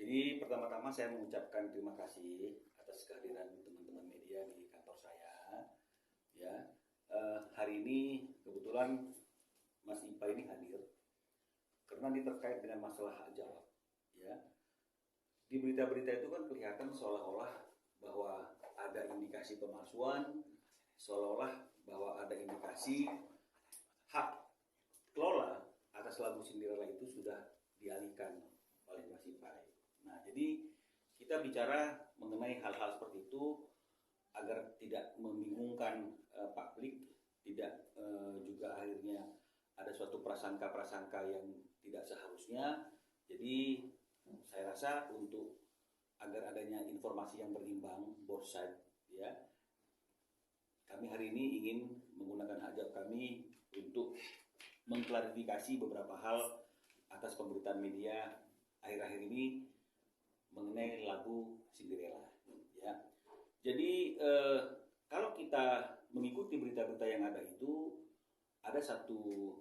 Jadi pertama-tama saya mengucapkan terima kasih atas kehadiran teman-teman media di kantor saya. Ya, hari ini kebetulan Mas Ipa ini hadir karena ini terkait dengan masalah hak jawab. Ya, di berita-berita itu kan kelihatan seolah-olah bahwa ada indikasi pemalsuan, seolah-olah bahwa ada indikasi hak kelola atas lagu Cinderella itu sudah dialihkan oleh Mas Ipai. Nah, jadi kita bicara mengenai hal-hal seperti itu agar tidak membingungkan publik, tidak juga akhirnya ada suatu prasangka-prasangka yang tidak seharusnya. Jadi saya rasa untuk agar adanya informasi yang berimbang, both side, ya, kami hari ini ingin menggunakan hak jawab kami untuk mengklarifikasi beberapa hal atas pemberitaan media akhir-akhir ini mengenai lagu Cinderella. Ya, jadi kalau kita mengikuti berita-berita yang ada itu, ada satu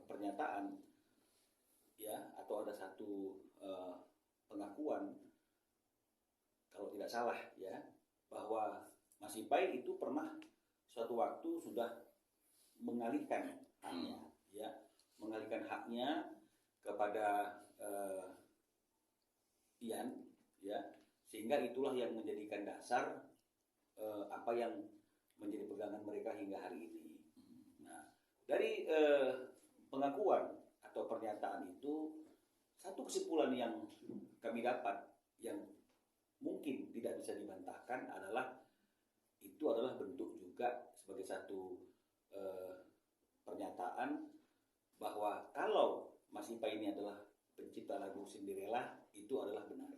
pernyataan, ya, atau ada satu pengakuan, kalau tidak salah, ya, bahwa Mas Ipai itu pernah suatu waktu sudah mengalihkan haknya, ya, mengalihkan haknya kepada Ian, ya, sehingga itulah yang menjadikan dasar apa yang menjadi pegangan mereka hingga hari ini. Nah, dari pengakuan atau pernyataan itu, satu kesimpulan yang kami dapat yang mungkin tidak bisa dibantahkan adalah itu adalah bentuk juga sebagai satu pernyataan bahwa kalau Mas Ipai ini adalah pencipta lagu Cinderella, itu adalah benar.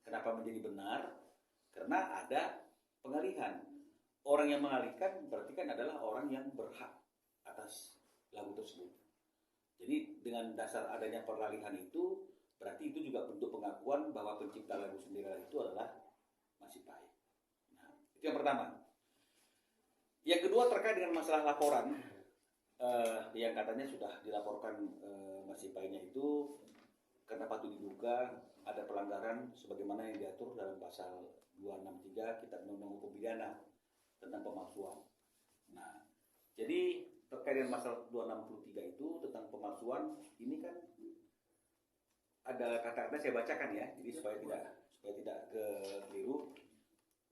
Kenapa menjadi benar? Karena ada pengalihan. Orang yang mengalihkan berarti kan adalah orang yang berhak atas lagu tersebut. Jadi dengan dasar adanya peralihan itu, berarti itu juga bentuk pengakuan bahwa pencipta lagu Cinderella itu adalah Mas Ipai. Nah, itu yang pertama. Yang kedua terkait dengan masalah laporan yang katanya sudah dilaporkan Mas Ipainya itu karena patut diduga ada pelanggaran sebagaimana yang diatur dalam pasal 263 Kitab Undang-Undang Hukum Pidana tentang pemalsuan. Nah, jadi terkait dengan pasal 263 itu tentang pemalsuan, ini kan ada kata-kata saya bacakan, ya, jadi supaya tidak keliru.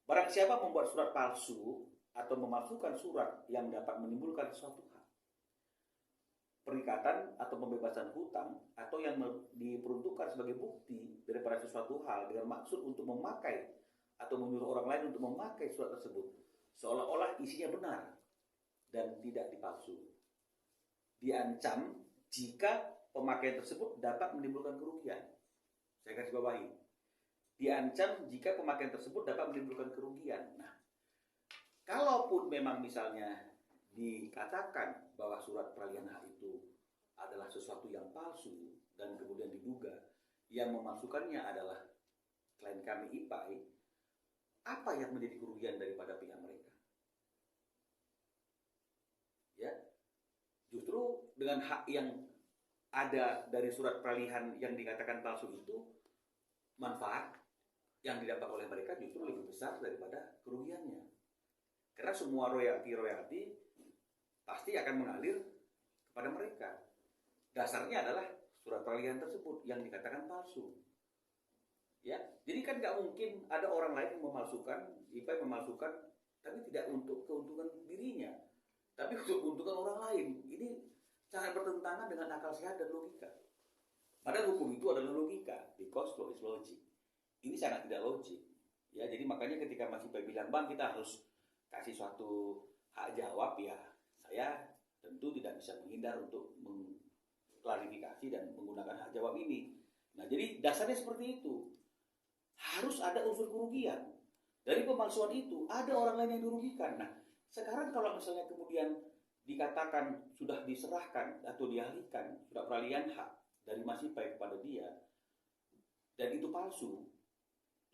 Barang siapa membuat surat palsu atau memalsukan surat yang dapat menimbulkan suatu hak, perikatan atau pembebasan hutang, atau yang diperuntukkan sebagai bukti daripada sesuatu hal dengan maksud untuk memakai atau menyuruh orang lain untuk memakai surat tersebut seolah-olah isinya benar dan tidak dipalsu, diancam jika pemakaian tersebut dapat menimbulkan kerugian. Saya garis bawahi, diancam jika pemakaian tersebut dapat menimbulkan kerugian. Nah, kalaupun memang misalnya dikatakan bahwa surat peralihan hak itu adalah sesuatu yang palsu dan kemudian diduga yang memasukkannya adalah klien kami Ipai, apa yang menjadi kerugian daripada pihak mereka? Ya, justru dengan hak yang ada dari surat peralihan yang dikatakan palsu itu, manfaat yang didapat oleh mereka justru lebih besar daripada kerugiannya. Karena semua royalti pasti akan mengalir kepada mereka. Dasarnya adalah surat peralihan tersebut yang dikatakan palsu. Ya, jadi kan nggak mungkin ada orang lain yang memalsukan, Ipai memalsukan, tapi tidak untuk keuntungan dirinya, tapi untuk keuntungan orang lain. Ini sangat bertentangan dengan akal sehat dan logika. Padahal hukum itu adalah logika, because law is logic. Ini sangat tidak logik. Ya, jadi makanya ketika Mas Ipai bilang, Bang, kita harus kasih suatu hak jawab, ya, saya tentu tidak bisa menghindar untuk mengklarifikasi dan menggunakan hak jawab ini. Nah, jadi dasarnya seperti itu. Harus ada unsur kerugian. Dari pemalsuan itu ada orang lain yang dirugikan. Nah, sekarang kalau misalnya kemudian dikatakan sudah diserahkan atau dialihkan surat peralihan hak dari Mas Ipai kepada dia dan itu palsu,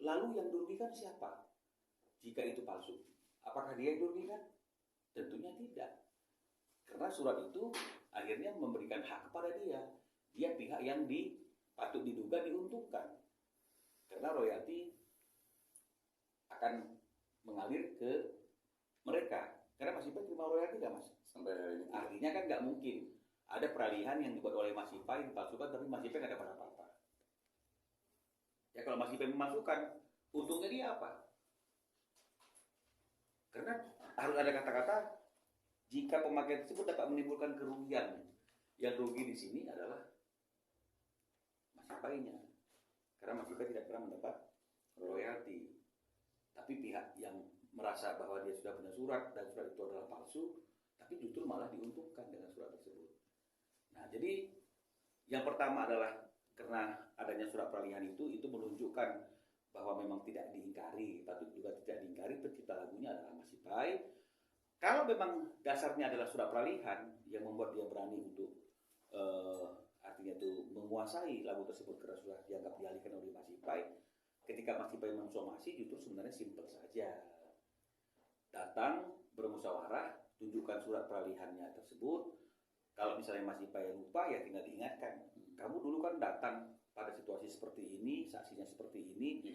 lalu yang dirugikan siapa? Jika itu palsu, apakah dia yang dirugikan? Tentunya tidak. Karena surat itu akhirnya memberikan hak kepada dia. Dia pihak yang patut diduga diuntungkan karena royalti akan mengalir ke mereka. Karena Mas Ipai terima royalti nggak Mas? Sampai hari ini. Artinya kan nggak mungkin ada peralihan yang dibuat oleh Mas Ipai dipalsukan tapi Mas Ipai nggak dapat apa-apa. Ya kalau Mas Ipai memasukkan, untungnya dia apa? Karena harus ada kata-kata jika pemakaian tersebut dapat menimbulkan kerugian. Yang rugi di sini adalah Mas Ipainya. Karena Mas Ipai tidak pernah mendapat royalti. Tapi pihak yang merasa bahwa dia sudah punya surat dan surat itu adalah palsu, tapi justru malah diuntungkan dengan surat tersebut. Nah, jadi yang pertama adalah karena adanya surat peralihan itu menunjukkan bahwa memang tidak diingkari, patut juga tidak diingkari pencipta lagunya adalah Mas Ipai. Kalau memang dasarnya adalah surat peralihan yang membuat dia berani untuk artinya itu menguasai lagu tersebut karena sudah dianggap dialihkan oleh Mas Ipai. Ketika Mas Ipai mensomasi justru sebenarnya simpel saja. Datang, bermusyawarah, tunjukkan surat peralihannya tersebut. Kalau misalnya Mas Ipai lupa ya tinggal diingatkan. Kamu dulu kan datang pada situasi seperti ini, saksinya seperti ini, di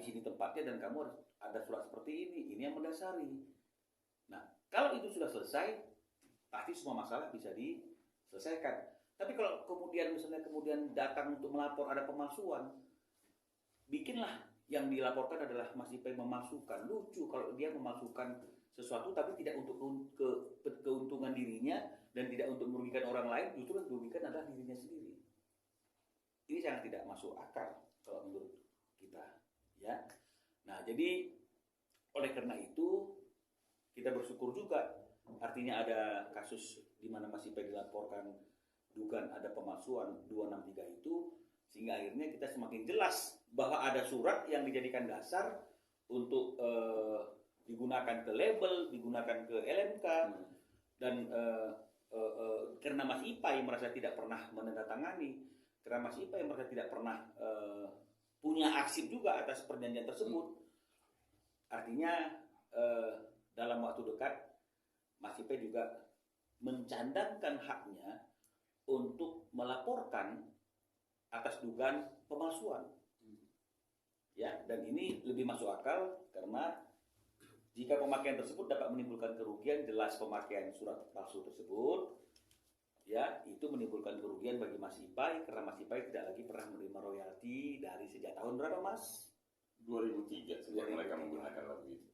sini tempatnya dan kamu harus ada surat seperti ini yang mendasari. Nah, kalau itu sudah selesai, pasti semua masalah bisa diselesaikan. Tapi kalau kemudian datang untuk melapor ada pemalsuan, bikinlah yang dilaporkan adalah Mas Ipai memalsukan. Lucu kalau dia memalsukan sesuatu tapi tidak untuk keuntungan dirinya dan tidak untuk merugikan orang lain, justru yang dirugikan adalah dirinya sendiri. Ini sangat tidak masuk akal kalau menurut kita, ya. Nah, jadi oleh karena itu kita bersyukur juga, artinya ada kasus di mana Mas Ipai dilaporkan dugaan ada pemalsuan 263 itu, sehingga akhirnya kita semakin jelas bahwa ada surat yang dijadikan dasar untuk digunakan ke label, digunakan ke LMK, dan karena Mas Ipai merasa tidak pernah menandatangani, karena Mas Ipai merasa tidak pernah punya aksip juga atas perjanjian tersebut, artinya dalam waktu dekat Mas Ipai juga mencandangkan haknya untuk melaporkan atas dugaan pemalsuan. Ya, dan ini lebih masuk akal karena jika pemakaian tersebut dapat menimbulkan kerugian, jelas pemakaian surat palsu tersebut, ya, itu menimbulkan kerugian bagi Mas Ipai karena Mas Ipai tidak lagi pernah menerima royalti dari sejak tahun berapa, Mas? 2003 sejak mereka menggunakan lagu itu.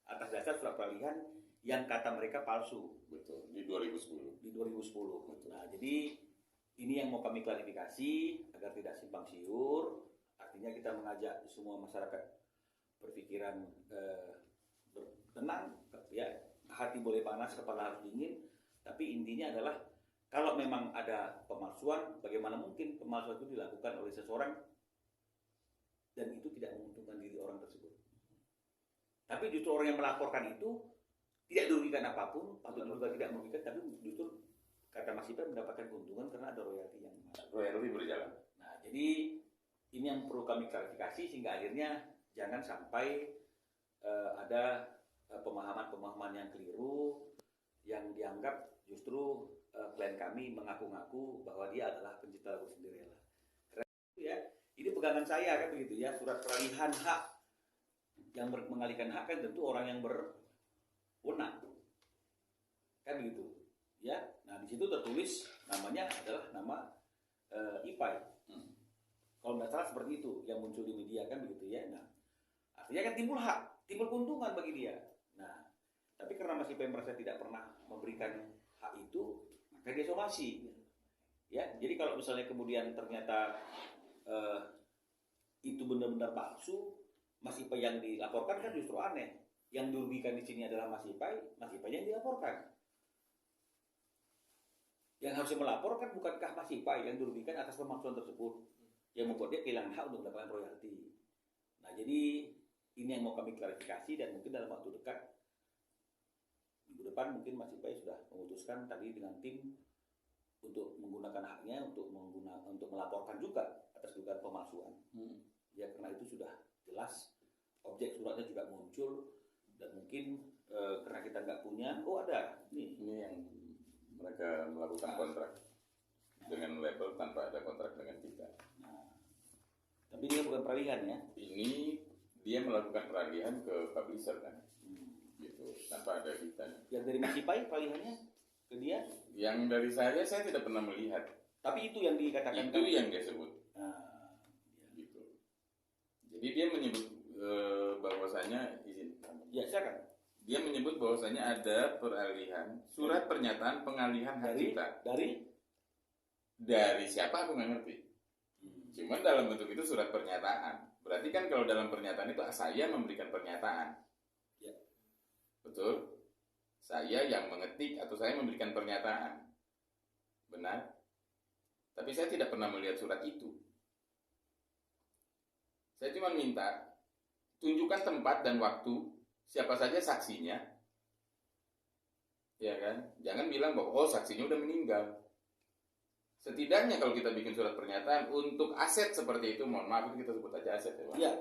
Atas dasar surat peralihan yang kata mereka palsu. Betul, di 2010. Di 2010. Betul. Nah, jadi ini yang mau kami klarifikasi agar tidak simpang siur. Artinya kita mengajak semua masyarakat berpikiran tenang, ya, hati boleh panas, kepala harus dingin. Tapi intinya adalah kalau memang ada pemalsuan, bagaimana mungkin pemalsuan itu dilakukan oleh seseorang dan itu tidak menguntungkan diri orang tersebut. Tapi justru orang yang melaporkan itu tidak dirugikan apapun, patut juga tidak merugikan, tapi justru kata Mas Ipai mendapatkan keuntungan karena ada royalti yang berjalan. Nah, jadi ini yang perlu kami klarifikasi sehingga akhirnya jangan sampai ada pemahaman-pemahaman yang keliru yang dianggap justru klien kami mengaku-ngaku bahwa dia adalah pencipta lagu Cinderella. Karena itu ya, ini pegangan saya kan begitu ya, surat peralihan hak. Yang mengalihkan hak kan tentu orang yang berwenang. Kan begitu. Ya. Nah, di situ tertulis namanya adalah nama Ipai. Kalau nggak salah seperti itu yang muncul di media kan begitu ya. Nah, artinya kan timbul hak, timbul keuntungan bagi dia. Nah, tapi karena Mas Ipai merasa tidak pernah memberikan hak itu, maka dia somasi. Ya, jadi kalau misalnya kemudian ternyata itu benar-benar palsu, Mas Ipai yang dilaporkan kan justru aneh. Yang dirugikan di sini adalah Mas Ipai yang dilaporkan. Yang harusnya melaporkan bukankah Mas Ipai yang dirugikan atas pemalsuan tersebut, yang membuat dia kehilangan hak untuk mendapatkan royalti. Nah, jadi ini yang mau kami klarifikasi dan mungkin dalam waktu dekat minggu depan mungkin Mas Ipai sudah memutuskan tadi dengan tim untuk menggunakan haknya untuk melaporkan juga atas dugaan pemalsuan. Ya, karena itu sudah jelas, objek suratnya juga muncul dan mungkin karena kita nggak punya, ada ini yang mereka melakukan kontrak dengan label tanpa ada kontrak dengan kita. Nah, Tapi dia bukan peralihan ya. Ini dia melakukan peralihan ke publisher kan, gitu, tanpa ada kita. Yang dari Mas Ipai peralihannya ke dia? Yang dari saya tidak pernah melihat. Tapi itu yang dikatakan. Itu yang dia sebut. Nah, Gitu. Jadi dia menyebut bahwasanya izin. ya silakan. Dia menyebut bahwasanya ada peralihan surat pernyataan pengalihan hak cipta. Dari siapa aku nggak ngerti. Cuman dalam bentuk itu surat pernyataan. Berarti kan kalau dalam pernyataan itu saya memberikan pernyataan. Ya. Betul? Saya yang mengetik atau saya memberikan pernyataan. Benar? Tapi saya tidak pernah melihat surat itu. Saya cuma minta tunjukkan tempat dan waktu, siapa saja saksinya. Ya kan? Jangan bilang bahwa saksinya udah meninggal. Setidaknya kalau kita bikin surat pernyataan untuk aset seperti itu, mohon maaf itu kita sebut aja aset ya Pak. Iya.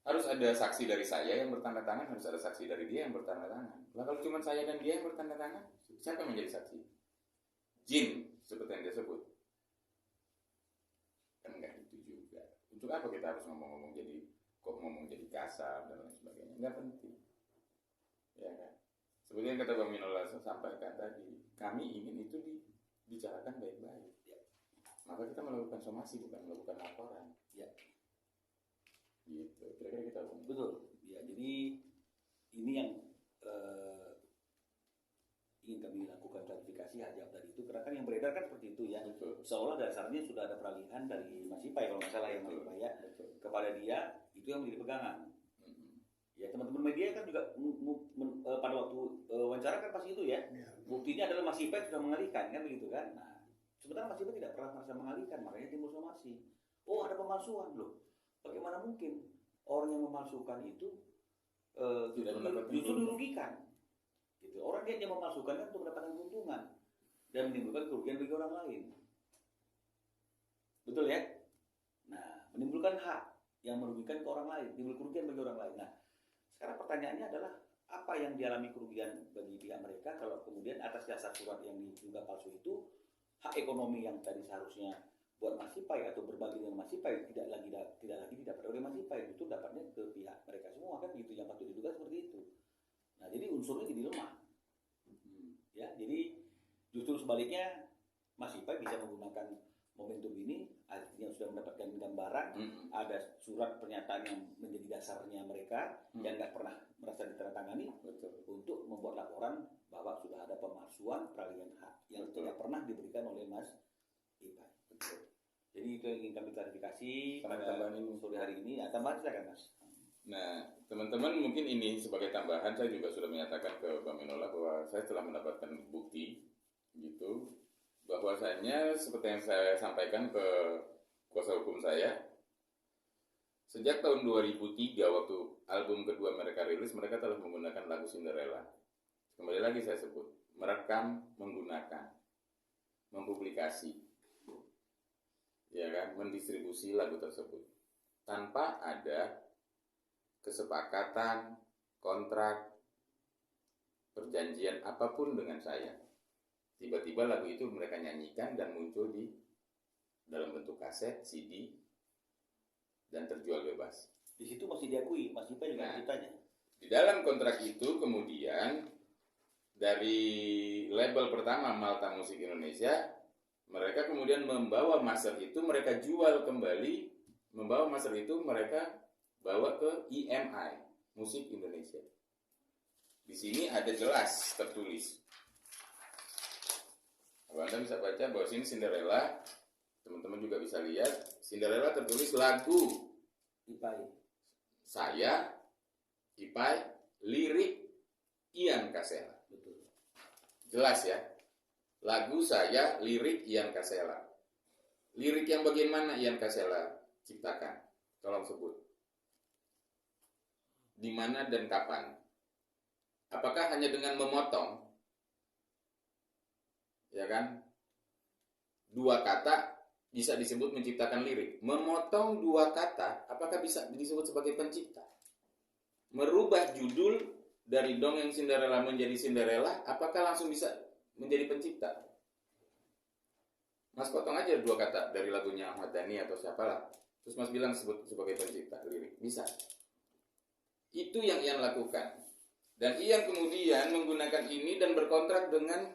Harus ada saksi dari saya yang bertanda tangan, harus ada saksi dari dia yang bertanda tangan. Nah kalau cuma saya dan dia yang bertanda tangan, siapa yang menjadi saksi? Jin, seperti yang dia sebut. Kan enggak gitu juga. Untuk apa kita harus ngomong jadi kasar dan lain sebagainya? Enggak penting. Ya kan? Seperti yang kata Bang Minola sampaikan tadi, kami ingin itu dibicarakan baik-baik. Ya. Maka kita melakukan somasi, bukan melakukan laporan. Ya. Gitu. Kira-kira kita betul. Ya, jadi ini yang ingin kami lakukan klarifikasi hajab tadi itu, karena kan yang beredar kan seperti itu ya. Betul. Seolah dasarnya sudah ada peralihan dari Mas Ipai kalau nggak salah ya Mas Ipai ya, kepada dia itu yang menjadi pegangan. Ya teman-teman media kan juga pada waktu wawancara kan pasti itu ya. Buktinya adalah Mas Ipai sudah mengalihkan kan begitu kan. Nah, sementara Mas Ipai tidak pernah merasa mengalihkan, makanya timbul somasi. Oh ada pemalsuan loh. Bagaimana mungkin orang yang memalsukan itu justru dirugikan? Gitu. Orang dia memalsukan kan untuk mendapatkan keuntungan dan menimbulkan kerugian bagi orang lain. Betul ya? Nah, menimbulkan hak yang merugikan ke orang lain, timbul kerugian bagi orang lain. Nah, sekarang pertanyaannya adalah apa yang dialami kerugian bagi pihak mereka kalau kemudian atas dasar surat yang diduga palsu itu hak ekonomi yang tadi seharusnya buat Mas Ipai atau berbagi dengan Mas Ipai tidak lagi didapat oleh Mas Ipai, itu dapatnya ke pihak mereka semua kan gitu, yang patut diduga seperti itu. Nah, jadi unsurnya jadi lemah. Ya, jadi justru sebaliknya Mas Ipai bisa menggunakan momentum ini, artinya sudah mendapatkan gambaran, ada surat pernyataan yang menjadi dasarnya mereka yang nggak pernah merasa ditandatangani untuk membuat laporan bahwa sudah ada pemalsuan peralihan hak yang tidak pernah diberikan oleh Mas Ipai. Jadi itu yang ingin kami klarifikasi pada sore hari ini. Tambahan silakan Mas. Nah, teman-teman mungkin ini sebagai tambahan, saya juga sudah menyatakan ke Bang Minola bahwa saya telah mendapatkan bukti gitu, bahwasanya seperti yang saya sampaikan ke kuasa hukum saya, sejak tahun 2003 waktu album kedua mereka rilis, mereka telah menggunakan lagu Cinderella. Kembali lagi saya sebut, merekam, menggunakan, mempublikasi, ya kan, mendistribusi lagu tersebut tanpa ada kesepakatan, kontrak, perjanjian apapun dengan saya. Tiba-tiba lagu itu mereka nyanyikan dan muncul di dalam bentuk kaset, CD, dan terjual bebas. Di situ masih diakui, Mas Ipai juga ceritanya. Di dalam kontrak itu kemudian dari label pertama Malta Musik Indonesia, mereka kemudian membawa master itu, mereka jual kembali, membawa master itu mereka bawa ke IMI Musik Indonesia. Di sini ada jelas tertulis. Anda bisa baca bahwa sini Cinderella, teman-teman juga bisa lihat Cinderella tertulis lagu Ipai. Saya, Ipai, lirik Ian Kasela. Betul. Jelas ya. Lagu saya, lirik Ian Kasela. Lirik yang bagaimana Ian Kasela ciptakan? Tolong sebut. Di mana dan kapan? Apakah hanya dengan memotong? Ya kan? Dua kata bisa disebut menciptakan lirik. Memotong dua kata, apakah bisa disebut sebagai pencipta? Merubah judul dari dongeng Cinderella menjadi Cinderella, apakah langsung bisa menjadi pencipta? Mas potong aja dua kata dari lagunya Ahmad Dhani atau siapalah. Terus Mas bilang sebut sebagai pencipta lirik. Bisa. Itu yang Ian lakukan. Dan Ian kemudian menggunakan ini dan berkontrak dengan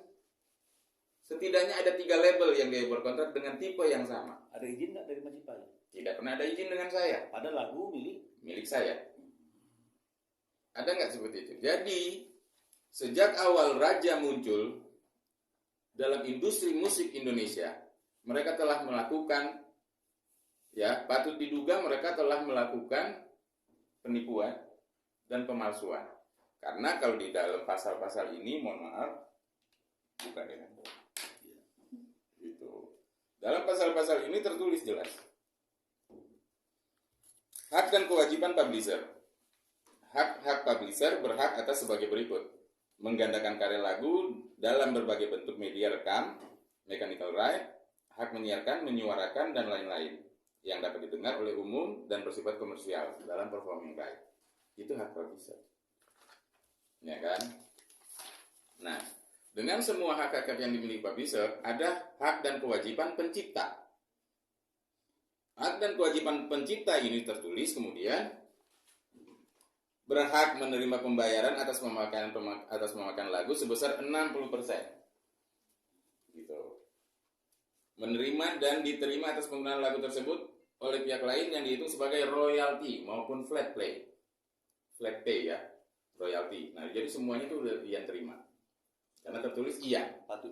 setidaknya ada 3 label yang dia berkontrak dengan tipe yang sama. Ada izin nggak dari Mas Ipai? Tidak pernah ada izin dengan saya. Ada lagu Milik saya. Ada nggak seperti itu? Jadi, sejak awal Raja muncul dalam industri musik Indonesia, mereka telah melakukan, ya, patut diduga mereka telah melakukan penipuan dan pemalsuan. Karena kalau di dalam pasal-pasal ini, mohon maaf, bukan ya. Gitu. Dalam pasal-pasal ini tertulis jelas. Hak dan kewajiban publisher. Hak publisher berhak atas sebagai berikut. Menggandakan karya lagu dalam berbagai bentuk media rekam, mechanical right, hak menyiarkan, menyuarakan, dan lain-lain yang dapat didengar oleh umum dan bersifat komersial dalam performing right. Itu hak publisher. Ya kan? Nah, dengan semua hak-hak yang dimiliki publisher, ada hak dan kewajiban pencipta. Hak dan kewajiban pencipta ini tertulis kemudian berhak menerima pembayaran atas memakan lagu sebesar 60%. Gitu. Menerima dan diterima atas penggunaan lagu tersebut oleh pihak lain yang dihitung sebagai royalti maupun flat pay ya, royalti. Nah, jadi semuanya itu udah Ian terima. Karena tertulis iya. patut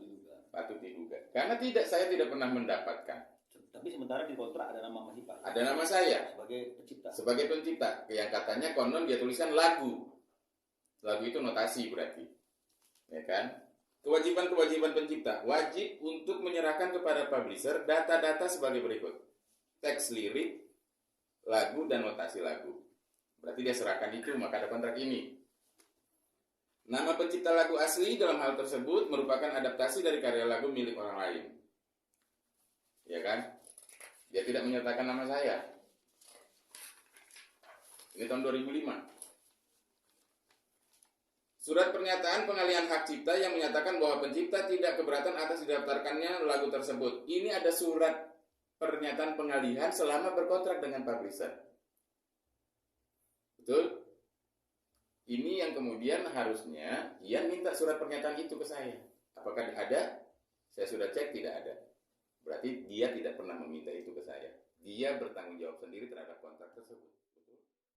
diduga. Karena saya tidak pernah mendapatkan. Tapi sementara di kontrak ada nama Mas Ipai. Ada nama saya sebagai pencipta. Yang katanya konon dia tuliskan lagu. Lagu itu notasi berarti. Ya kan? Kewajiban pencipta wajib untuk menyerahkan kepada publisher data-data sebagai berikut. Teks lirik, lagu, dan notasi lagu. Berarti dia serahkan itu, maka ada kontrak ini. Nama pencipta lagu asli dalam hal tersebut merupakan adaptasi dari karya lagu milik orang lain. Ya kan? Dia tidak menyertakan nama saya. Ini tahun 2005. Surat pernyataan pengalihan hak cipta yang menyatakan bahwa pencipta tidak keberatan atas didaftarkannya lagu tersebut. Ini ada surat pernyataan pengalihan selama berkontrak dengan publisher. Betul? Ini yang kemudian harusnya Ian minta surat pernyataan itu ke saya. Apakah ada? Saya sudah cek, tidak ada. Berarti dia tidak pernah meminta itu ke saya. Dia bertanggung jawab sendiri terhadap kontrak tersebut.